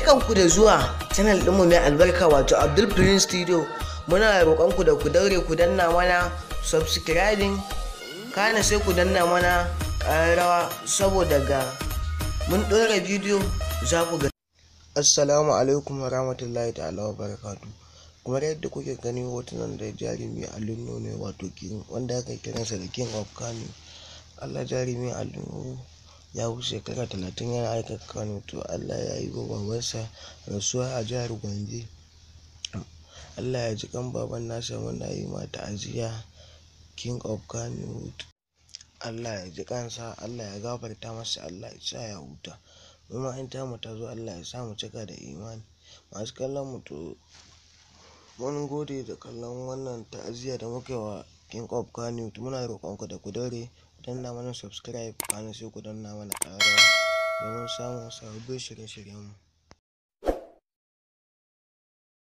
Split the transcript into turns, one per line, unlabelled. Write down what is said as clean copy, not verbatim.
Barkanku da zuwa channel ɗinmu mai albarka wato Abdul Prince Studio. Muna roƙonku da ku daure ku danna mana subscribing, kana sai ku danna mana ƙararrawa saboda ga mun ɗora bidiyo za ku ga. Assalamu alaikum wa rahmatullahi ta'ala wa barakatu. Kamar yadda kuke gani hotunan da jarumi Alunno ne wato king wanda aka kiransa da King of Kano. Allah jarumi Alunno ya wuce shekara 30 yana aika Kano, to Allah ya yi wa babansa rasuwa a jihar Gombe. Allah ya ji kan baban nasa, muna yi ma ta'aziyya King of Kano. Allah ya ji kansa, Allah ya gafarta masa, Allah ya sa ya huta. Kuma in ta mu ta zo Allah ya sa mu cika da imani. Masu kallon mu, to mun gode da kallon wannan ta'aziyya da muke wa King of Kano. Muna roƙonku da ku daure ku danna mana subscribe, kana sai ku danna mana ƙararrawa domin samun sababbin shirye-shiryenmu.